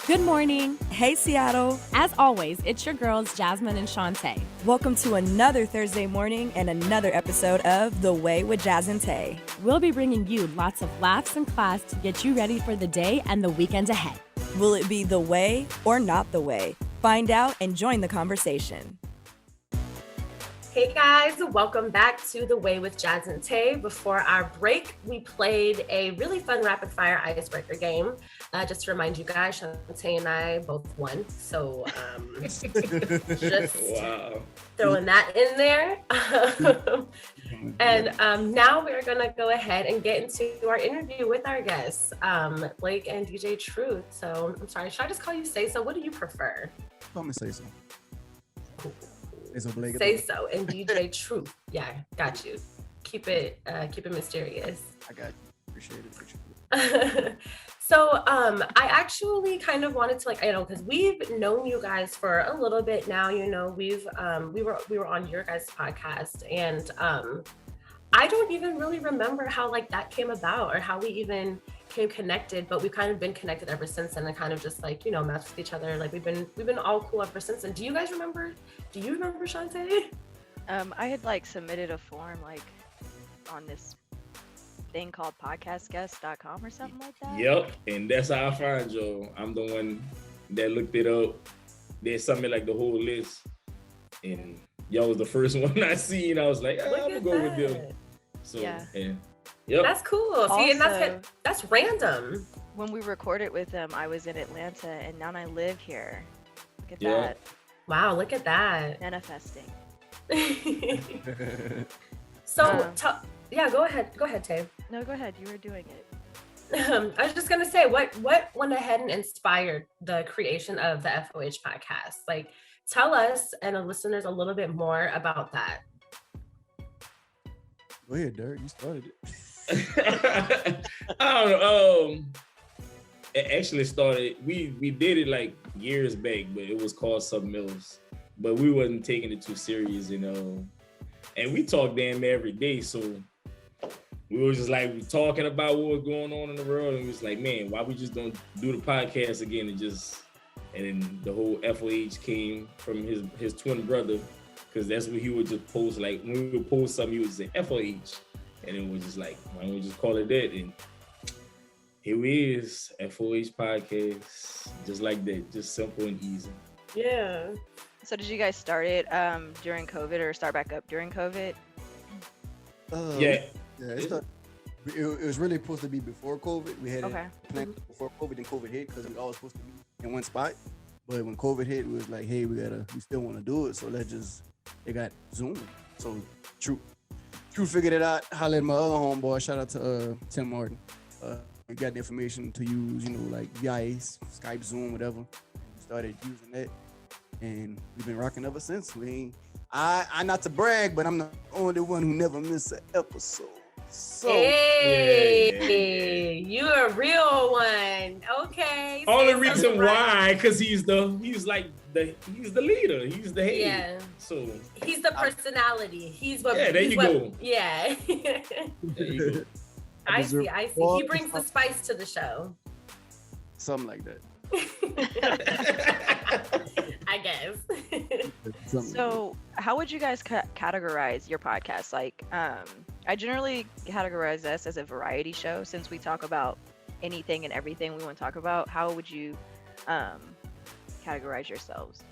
Good morning. Hey, Seattle. As always, it's your girls, Jasmine and Shantae. Welcome to another Thursday morning and another episode of The Way with Jazz and Tay. We'll be bringing you lots of laughs and class to get you ready for the day and the weekend ahead. Will it be the way or not the way? Find out and join the conversation. Hey guys, welcome back to The Way with Jazz and Tay. Before our break, we played a really fun rapid fire icebreaker game. Just to remind you guys, Shantae and I both won. So just throwing that in there. And now we're gonna go ahead and get into our interview with our guests, Blake and DJ Truth. So I'm sorry, should I just call you SaySo? What do you prefer? Call me SaySo. SaySo and DJ Truth. Yeah, got you. Keep it mysterious. I got you. Appreciate it. So I actually kind of wanted to because we've known you guys for a little bit now. We were on your guys' podcast, and I don't even really remember how that came about or how we even came connected, but we've kind of been connected ever since, and then kind of just matched with each other. We've been all cool ever since. And do you guys remember? Do you remember, Shantae? I had submitted a form on this thing called podcastguest.com or something like that. Yep, and that's how I find you. I'm the one that looked it up. They sent me the whole list, and y'all was the first one I seen. I was like, I'm gonna go with them. So yeah. Yep. That's cool. Also, see, and that's random. When we recorded with them, I was in Atlanta, and now I live here. Look at that. Wow, look at that. Manifesting. So, go ahead, Tay. No, go ahead. You were doing it. I was just gonna say, what went ahead and inspired the creation of the FOH podcast? Tell us and the listeners a little bit more about that. Go ahead, Derek. You started it. I don't know. It actually started. We did it years back, but it was called something else. But we wasn't taking it too serious, And we talk damn near every day, so we were just talking about what was going on in the world, and we was man, why we just don't do the podcast again and then the whole FOH came from his twin brother, because that's what he would just post. When we would post something, he would say FOH, and it was just why don't we just call it that? And here we is, FOH Podcast, just like that, just simple and easy. Yeah. So did you guys start it during COVID or start back up during COVID? Yeah. It was really supposed to be before COVID. We had it planned before COVID, then COVID hit, because we all supposed to be in one spot. But when COVID hit, we was hey, we still want to do it, so they got Zoom. So True figured it out. Hollered at my other homeboy. Shout out to Tim Martin. We got the information to use, VIA, Skype, Zoom, whatever. Started using that, and we've been rocking ever since. I not to brag, but I'm the only one who never missed an episode. So, hey, you're a real one. Okay. Only reason why, because he's the leader. He's the head. Yeah. So he's the personality. He's what. Yeah, there you go. Yeah. There you go. I see. He brings the spice to the show. Something like that. I guess. So how would you guys categorize your podcast? I generally categorize us as a variety show, since we talk about anything and everything we want to talk about. How would you categorize yourselves?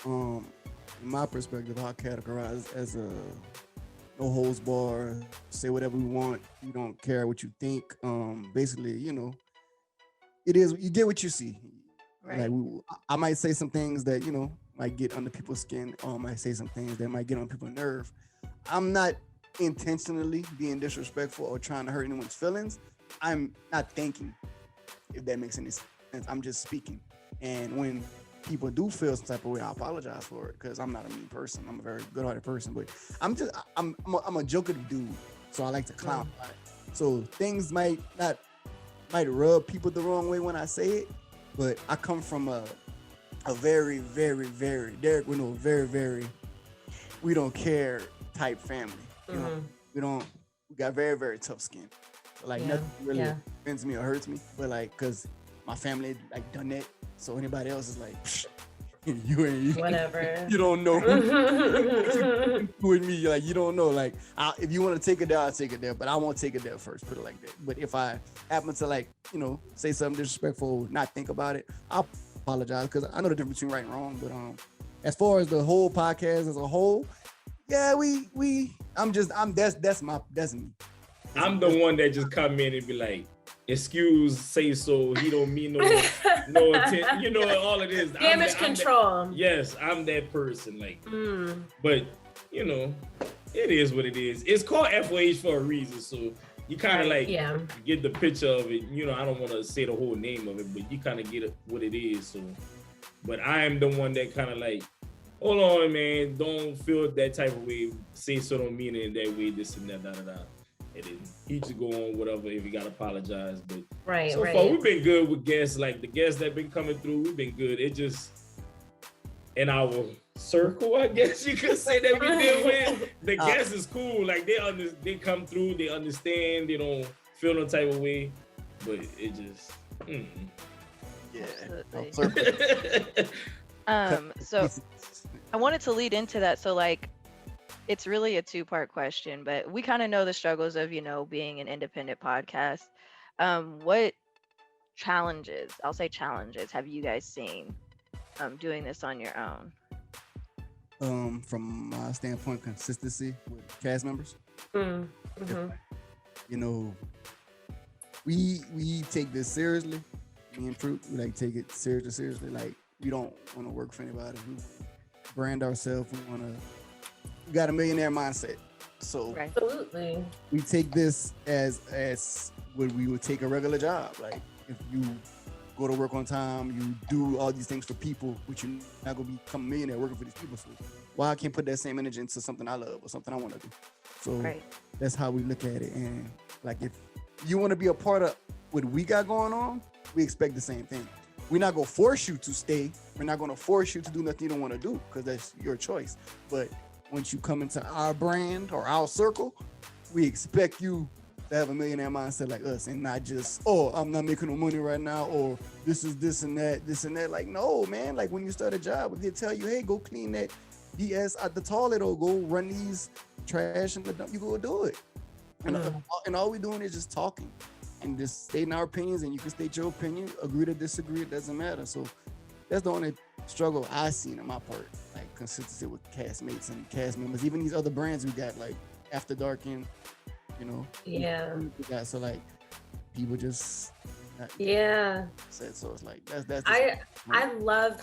In my perspective, I categorize as a no holds bar, say whatever we want. You don't care what you think. Basically, it is, you get what you see. Right. I might say some things that, might get under people's skin, or I might say some things that might get on people's nerve. I'm not intentionally being disrespectful or trying to hurt anyone's feelings. I'm not thinking, if that makes any sense. I'm just speaking. And when people do feel some type of way, I apologize for it, because I'm not a mean person. I'm a very good-hearted person, but I'm a joking dude, so I like to clown. So things might rub people the wrong way when I say it, but I come from a very, very, very, Derek would know, very, very, we don't care type family. We got very, very tough skin. Nothing really offends me or hurts me, but cause my family like done that. So anybody else is like, you ain't whatever. You don't know with me. Like you don't know. Like if you want to take it there, I'll take it there. But I won't take it there first. Put it like that. But if I happen to like say something disrespectful, not think about it, I'll apologize because I know the difference between right and wrong. But as far as the whole podcast as a whole, yeah, that's me. I'm the one that just come in and be like, excuse SaySo, he don't mean no attention. All it is. Damage control. Yes, I'm that person. Like, but it is what it is. It's called FOH for a reason. So you kind of get the picture of it. I don't want to say the whole name of it, but you kind of get what it is. So, but I am the one that kind of like, hold on, man, don't feel that type of way. SaySo don't mean it in that way. This and that, da. He just go on whatever if he got to apologize. But so far we've been good with guests. Like the guests that been coming through, we've been good. It just in our circle, I guess you could say that we deal with. The guests is cool. Like they come through, they understand, they don't feel no type of way. But it just So I wanted to lead into that. So like it's really a two-part question, but we kind of know the struggles of, being an independent podcast. What challenges, I'll say challenges, have you guys seen doing this on your own? From my standpoint, consistency with cast members. Mm-hmm. We take this seriously. Me and Truth, we like take it seriously. Like we don't want to work for anybody. We brand ourselves. We got a millionaire mindset. So absolutely, we take this as what we would take a regular job. Like if you go to work on time, you do all these things for people, which you're not gonna become a millionaire working for these people. So why I can't put that same energy into something I love or something I want to do? So that's how we look at it. And like if you want to be a part of what we got going on, we expect the same thing. We're not gonna force you to stay. We're not gonna force you to do nothing you don't want to do because that's your choice. But once you come into our brand or our circle, we expect you to have a millionaire mindset like us and not just, I'm not making no money right now, or this is this and that. Like, no, man. Like when you start a job, if they tell you, hey, go clean that BS at the toilet or go run these trash in the dump, you go do it. And all we're doing is just talking and just stating our opinions, and you can state your opinion, agree to disagree, it doesn't matter. So that's the only struggle I seen on my part, like consistency with castmates and cast members. Even these other brands we got, like After Dark and we got, so like people just said, so it's like that's I love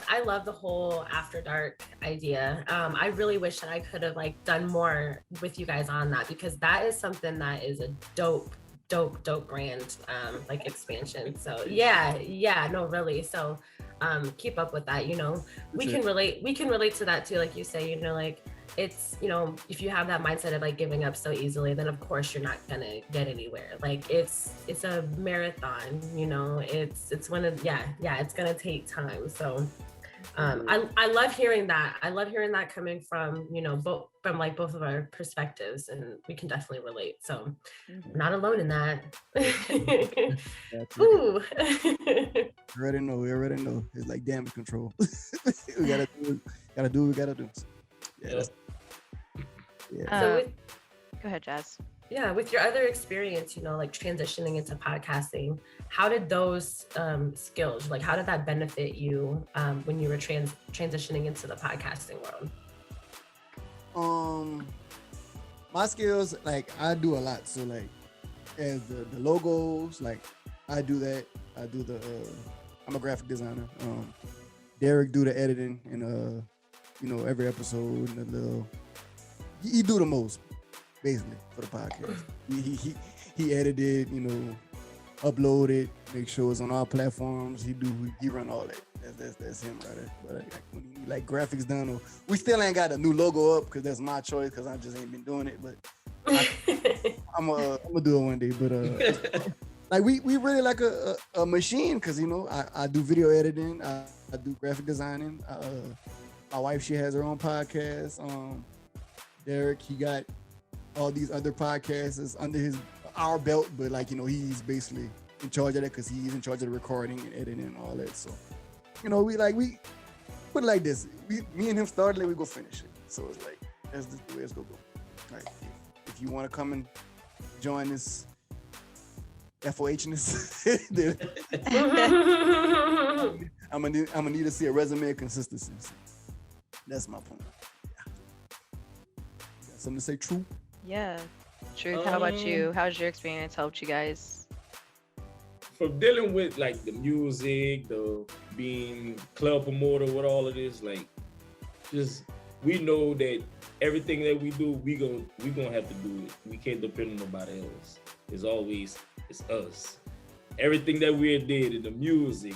the whole After Dark idea. I really wish that I could have like done more with you guys on that, because that is something that is a dope brand like expansion. So no, really. So keep up with that. We can relate to that too, like you say. like it's, if you have that mindset of like giving up so easily, then of course you're not gonna get anywhere. Like it's a marathon. It's one of it's gonna take time. So I love hearing that. I love hearing that coming from both of our perspectives, and we can definitely relate. So I'm not alone in that. Ooh. We already know. It's like damage control. we gotta do what we gotta do. So go ahead, Jazz. Yeah, with your other experience, like transitioning into podcasting, how did those skills, like how did that benefit you when you were transitioning into the podcasting world? My skills, like I do a lot. So like as the logos, like I do that. I do I'm a graphic designer. Derek do the editing and every episode and the little, he do the most basically for the podcast. He edited, upload it, make sure it's on all platforms. He run all that. That's him right there. But like when he need like graphics done, or we still ain't got a new logo up because that's my choice because I just ain't been doing it. But I'm gonna do it one day. But like we really like a machine because I do video editing, I do graphic designing. My wife, she has her own podcast. Derek, he got all these other podcasts under our belt, but like he's basically in charge of that because he's in charge of the recording and editing and all that. So, we put it like this. Me and him started and we go finish it. So it's like, that's the way it's gonna go. All right. If you want to come and join this FOH-ness, then I'm gonna need to see a resume of consistency. So that's my point. Yeah. Got something to say, True? Yeah. Truth, how about you? How's your experience helped you guys? From dealing with like the music, the being club promoter, with all of this, like, just we know that everything that we do, we gonna have to do it. We can't depend on nobody else. It's us. Everything that we did in the music,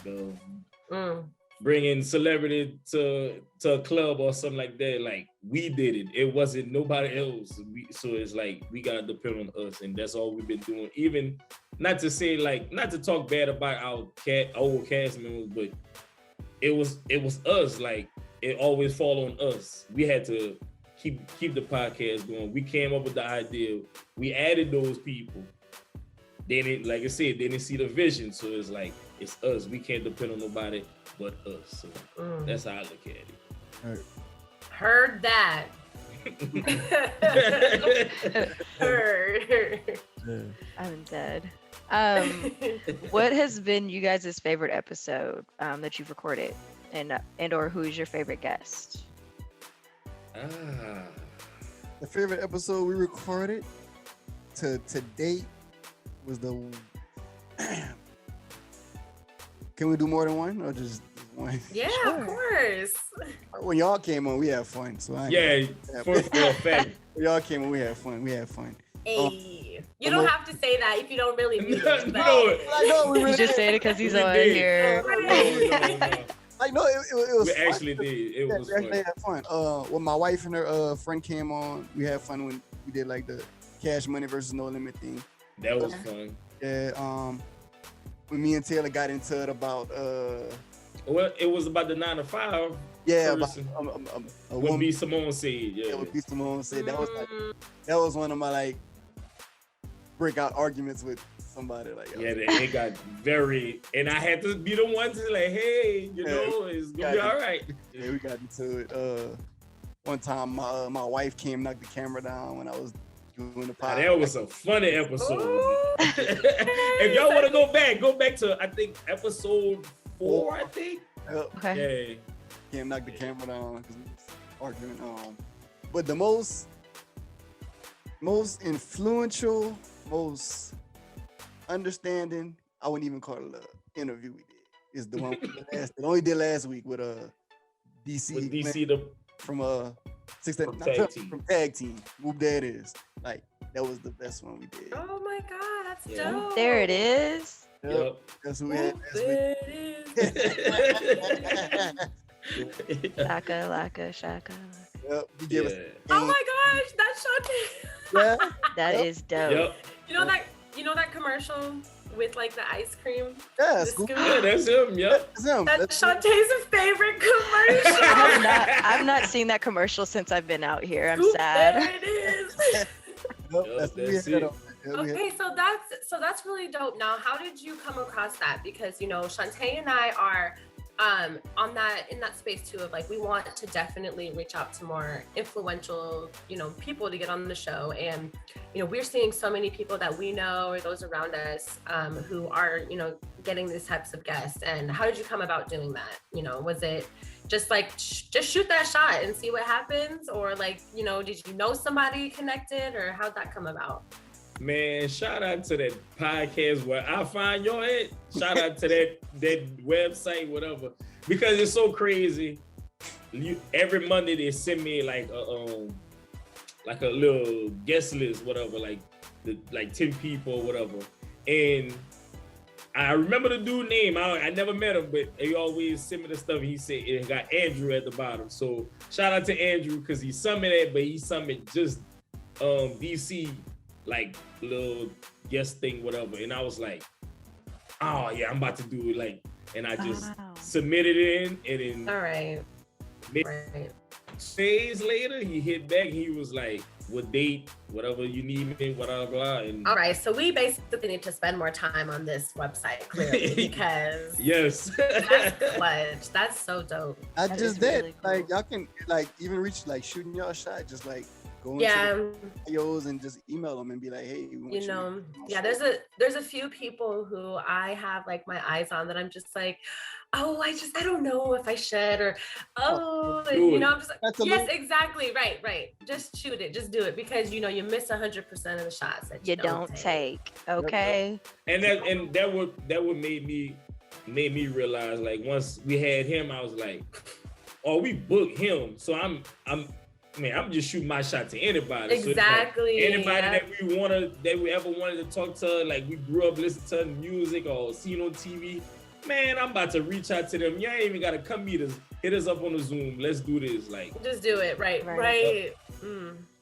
bringing celebrity to a club or something like that, like we did it. It wasn't nobody else. So it's like we gotta depend on us, and that's all we've been doing. Even not to say not to talk bad about our old cast members, but it was us. Like it always fall on us. We had to keep the podcast going. We came up with the idea. We added those people. Then like I said, they didn't see the vision. So it's like, it's us. We can't depend on nobody but us. So that's how I look at it. All right. Heard that. Heard. Yeah. I'm dead. What has been you guys' favorite episode that you've recorded, and or who is your favorite guest? The favorite episode we recorded to date was the. Can we do more than one or just one? Yeah, Sure. of course. When y'all came on, we had fun. So For a fact. When y'all came on, we had fun. Hey, you don't have to say that if you don't really mean it. No. I know we You really just saying it because he's We on did. here. No. I know it was. We fun. actually did. It was We actually fun. had fun. When my wife and her friend came on, we had fun when we did like the Cash Money versus No Limit thing. That was fun. Yeah. When me and Taylor got into it about Well, it was about the 9 to 5. yeah, about person. a What woman. B. Simone said. Yeah, Yeah. what B. Simone said. That was one of my like breakout arguments with somebody. Like Yeah, it got very, and I had to be the one to like, hey, it's gonna be all right. Yeah, we got into it. One time, my wife came, knocked the camera down when I was doing the podcast. That was a funny episode. If y'all want to go back to, I think episode 4. I think. Okay. Yeah. Came, knocked the camera down because we was arguing. But the most influential, most understanding, I wouldn't even call it an interview we did, is the one we did last week with DC. With DC from from tag team. Whoop, there it is. Like that was the best one we did. Oh my God, that's Yeah. dope. There it is. Yep. That's who we had last week. There it is. Laka, shaka. Yep, he gave us. Oh my gosh, that's Shantae. Yeah. That is dope. Yep. You know that commercial with like the ice cream? Yeah, The Scoop. scoop? Yeah, that's him. Yep. That's him. That's Shantae's favorite commercial. I've not seen that commercial since I've been out here. I'm Scoop, sad. There it is. Yep, that's who we that's had it. on there. Yeah, we had- Okay, so that's really dope. Now, how did you come across that? Because Shantae and I are in that space too of like we want to definitely reach out to more influential people to get on the show, and we're seeing so many people that we know or those around us who are getting these types of guests. And how did you come about doing that? Was it just like just shoot that shot and see what happens, or like did you know somebody connected, or how'd that come about? Man, shout out to that podcast where I find your head. Shout out to that website, whatever, because it's so crazy. Every Monday they send me like a little guest list, whatever, like 10 people, whatever. And I remember the dude name. I never met him, but he always sent me the stuff. And he said it got Andrew at the bottom. So shout out to Andrew because he summoned that, but he summoned just DC. Like little guest thing, whatever. And I was like, oh yeah, I'm about to do it. Like, and I just submitted it in and then All right. made- Right. days later, he hit back. He was like, "What date? Whatever you need me, blah blah." And all right, so we basically need to spend more time on this website, clearly, because yes, that's clutch. That's so dope. I That just is did. really cool. Like y'all can like even reach like shooting y'all a shot. Just like go into Yeah, the bios and just email them and be like, hey, we want you know, yeah. There's a few people who I have like my eyes on that I'm just like, oh, I don't know if I should, or and, you know, I'm just like, yes, exactly, right. Just shoot it, just do it, because you know you miss 100% of the shots that You don't take. Okay. and that would made me realize, like, once we had him, I was like, oh, we booked him, so I'm just shooting my shot to anybody. Exactly. So anybody that we ever wanted to talk to, like we grew up listening to music or seen on TV, man, I'm about to reach out to them. You ain't even gotta come meet us. Hit us up on the Zoom. Let's do this. Like, just do it. Right.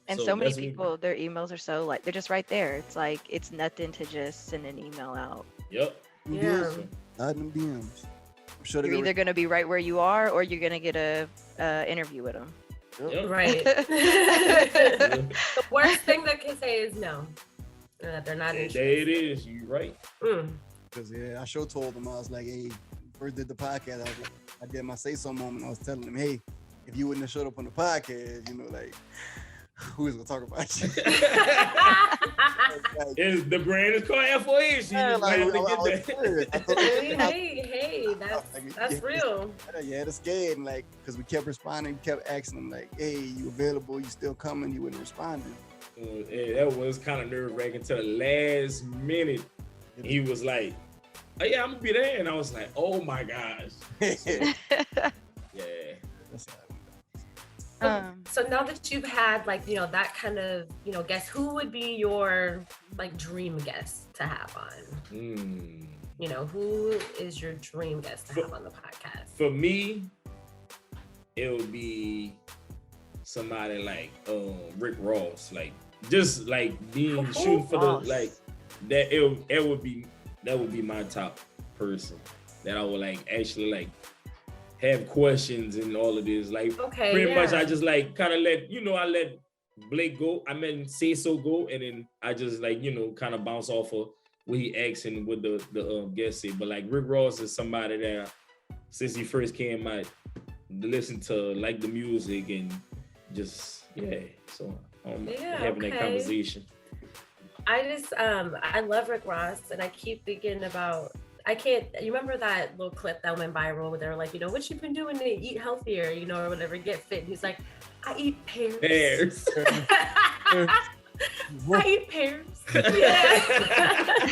And so many people, their emails are so like, they're just right there. It's like, it's nothing to just send an email out. Yep. Yeah. Add them DMs. I'm sure You're either going to be right where you are, or you're going to get a interview with them. Yep. Right. The worst thing they can say is no. They're not There interested. it is. You right. Because I sure told them, I was like, hey, first did the podcast, I did my SaySo moment. I was telling them, hey, if you wouldn't have showed up on the podcast, you know, like, who is gonna talk about you? The brand is called FOH. Hey, that's real. Yeah, that's scared, and like, because we kept responding, we kept asking them, like, hey, you available? You still coming? You wouldn't respond. That was kind of nerve-wracking to the last minute. He was like, oh yeah, I'm gonna be there, and I was like, oh my gosh. So, yeah. So now that you've had like, you know, that kind of, you know, guest, who would be your like dream guest to have on? You know, who is your dream guest to have on the podcast? For me, it would be somebody like Rick Ross, like just like being shooting for the like that. It would be my top person that I would like actually like have questions and all of this. Like pretty much I just like kind of I let Blake go. I meant SaySo go, and then I just like, you know, kind of bounce off of what he asked and what the guest say. But like Rick Ross is somebody that since he first came out, listen to like the music and just so having that conversation. I just I love Rick Ross, and I keep thinking about, you remember that little clip that went viral where they were like, you know, what you been doing to eat healthier, you know, or whatever, get fit? And he's like, I eat pears. I eat pears. Yeah.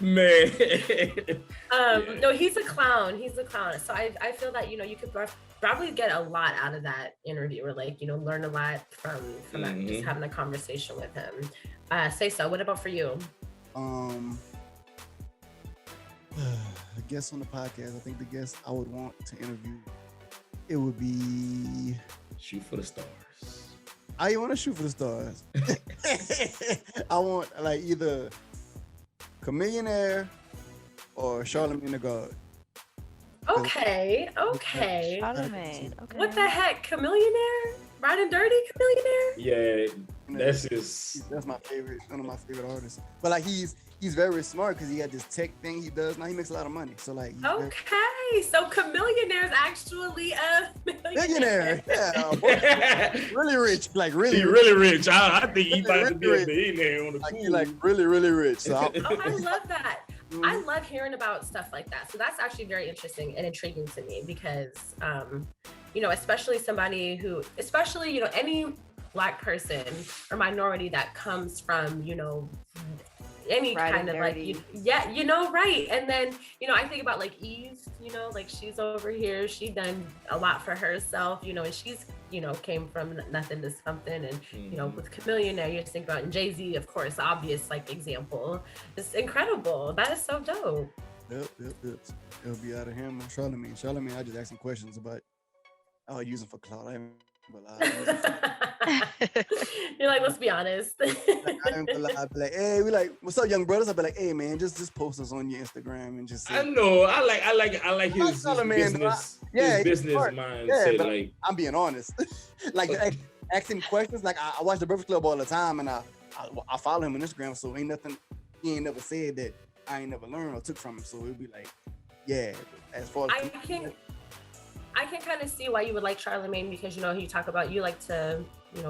Man. No, he's a clown. So I feel that, you know, you could probably get a lot out of that interview, or like, you know, learn a lot from that, just having a conversation with him. SaySo, what about for you? I guess on the podcast, I think the guest I would want to interview, it would be Shoot for the Stars. I want to shoot for the stars. I want like either Chameleonaire or Charlamagne the God. Okay. Charlamagne. Okay. What the heck? Chameleonaire? Riding Dirty Chameleonaire? Yeah, that's my favorite, one of my favorite artists. But like he's very smart because he got this tech thing he does. Now he makes a lot of money. So like so Chameleonaire is actually a millionaire. Yeah. Really rich. Like really He's really rich. I think he about to be a millionaire on the like, pool. he like really, really rich. So I love that. I love hearing about stuff like that. So that's actually very interesting and intriguing to me because, you know, especially you know, any Black person or minority that comes from, you know, any kind of like, you know, right. And then, you know, I think about like Eve, you know, like she's over here, she done a lot for herself, you know, and she's, you know, came from nothing to something. And, you know, with Chameleonaire, you just think about, and Jay-Z, of course, obvious like example. It's incredible. That is so dope. Yep. It'll be out of him. Charlamagne, I just asked him questions about, I'll use him for clout. You're like, let's be honest. I'd be like, what's up, young brothers? I'd be like, hey man, just post us on your Instagram and just say, I know. I like his business. his business mindset. But like I'm being honest. like asking questions. Like I watch the Breakfast Club all the time, and I follow him on Instagram. So ain't nothing he ain't never said that I ain't never learned or took from him. So it'd be like, yeah. As far as I can kind of see why you would like Charlamagne, because you talk about you like to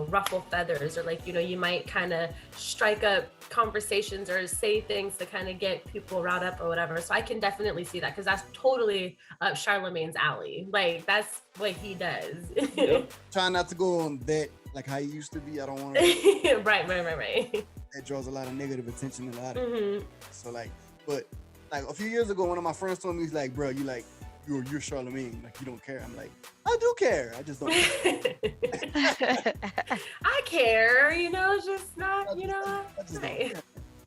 ruffle feathers, or like you might kind of strike up conversations or say things to kind of get people riled up or whatever. So I can definitely see that, because that's totally up Charlamagne's alley. Like that's what he does. Yep. Try not to go on that like how he used to be. I don't want to. Right. That draws a lot of negative attention, a lot of so like, but like a few years ago, one of my friends told me, he's like, bro, you're Charlamagne, like you don't care. I'm like, I do care, I just don't care. I care, it's just not, I just don't care.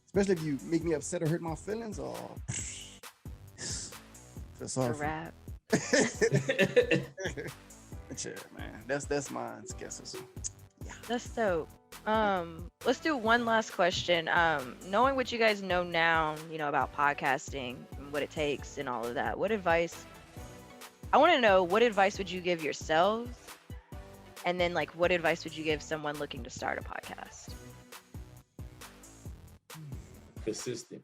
Especially if you make me upset or hurt my feelings, or feel sorry for rap. Yeah, man, that's my skepticism. Yeah, that's dope. Let's do one last question. Knowing what you guys know now, about podcasting and what it takes and all of that, I want to know, what advice would you give yourselves? And then like, what advice would you give someone looking to start a podcast? Consistent.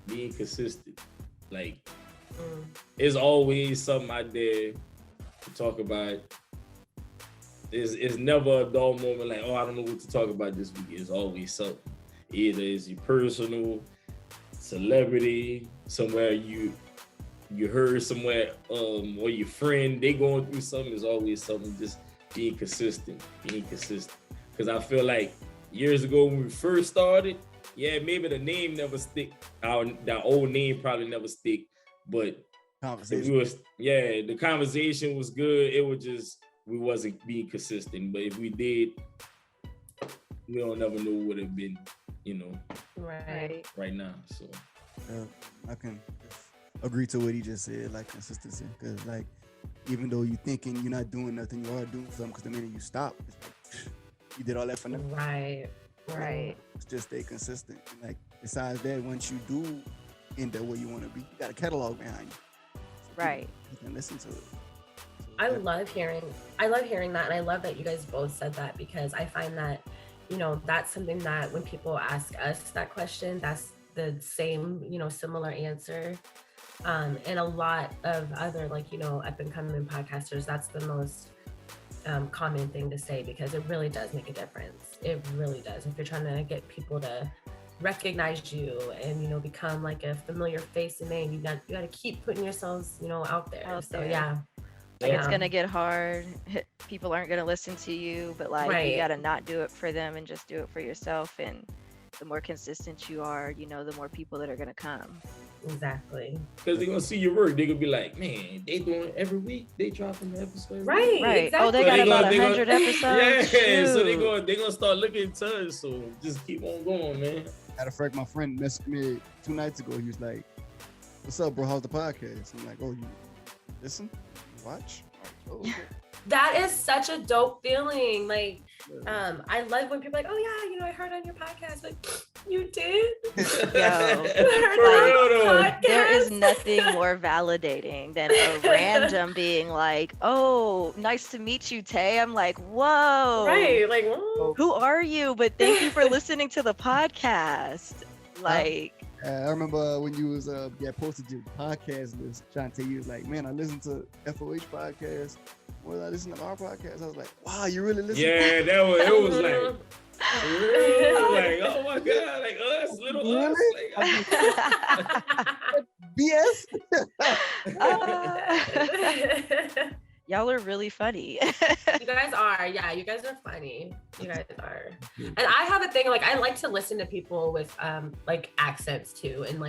Being consistent. Like, there's always something out there to talk about. It's never a dull moment like, oh, I don't know what to talk about this week. It's always something. Either it's your personal, celebrity, somewhere you heard somewhere, or your friend, they going through something. There's always something. Just being consistent. Because I feel like years ago when we first started, yeah, maybe the name never stick. That old name probably never stick, but the conversation was good. It was just, we wasn't being consistent. But if we did, we don't never know what it'd been, right now. So I can agree to what he just said, like consistency. Because like, even though you thinking you're not doing nothing, you are doing something. Because the minute you stop, it's like, you did all that for nothing. Right. Just stay consistent. Like besides that, once you do end up where you want to be, you got a catalog behind you. So right. You can listen to it. So I love hearing that, and I love that you guys both said that, because I find that that's something that when people ask us that question, that's the same similar answer, and a lot of other up and coming podcasters, that's the most common thing to say, because it really does make a difference. It really does. If you're trying to get people to recognize you and become like a familiar face and name, you got to keep putting yourselves out there. It's gonna get hard. People aren't gonna listen to you, but you gotta not do it for them and just do it for yourself. And the more consistent you are, the more people that are gonna come. Exactly. Because they're gonna see your work. They're gonna be like, man, they doing it every week. They dropping an episode. Right. Exactly. Oh, they got about 100 episodes. Yeah. So they're gonna start looking to us. So just keep on going, man. Matter of fact, my friend messaged me 2 nights ago. He was like, "What's up, bro? How's the podcast?" I'm like, "Oh, you listen, you watch." Oh, okay. That is such a dope feeling. Like, I love when people are like, "Oh yeah, I heard on your podcast." Like, you did? There is nothing more validating than a random being like, "Oh, nice to meet you, Tay." I'm like, "Whoa!" Right? Like, whoa. Who are you? But thank you for listening to the podcast. Like. I remember when you was posted your podcast list, Shantae, you was like, "Man, I listened to FOH Podcast. Well, I listened to our podcast." I was like, "Wow, you really listen?" Yeah, it was like, like, oh my god, like us, little really? us, like, BS. Y'all are really funny. You guys are. Yeah, you guys are funny. You guys are. And I have a thing, like, I like to listen to people with accents too. And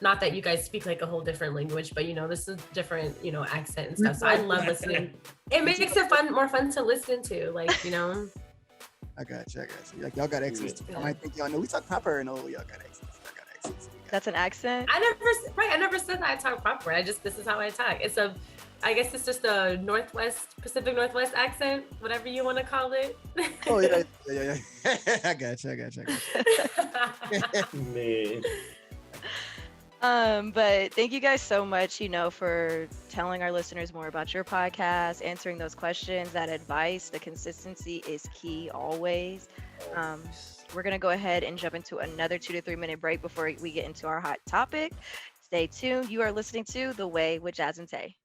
not that you guys speak like a whole different language, but this is different, accent and stuff. So I love listening. It makes it more fun to listen to, I got you. Like, y'all got accents too. I might think y'all know we talk proper, and y'all got accents. That's an accent? I never said that I talk proper. This is how I talk. I guess it's just a Pacific Northwest accent, whatever you want to call it. Oh, yeah. I got you. man. But thank you guys so much, for telling our listeners more about your podcast, answering those questions, that advice. The consistency is key always. We're going to go ahead and jump into another 2 to 3 minute break before we get into our hot topic. Stay tuned. You are listening to The Way with Jazz and Tay.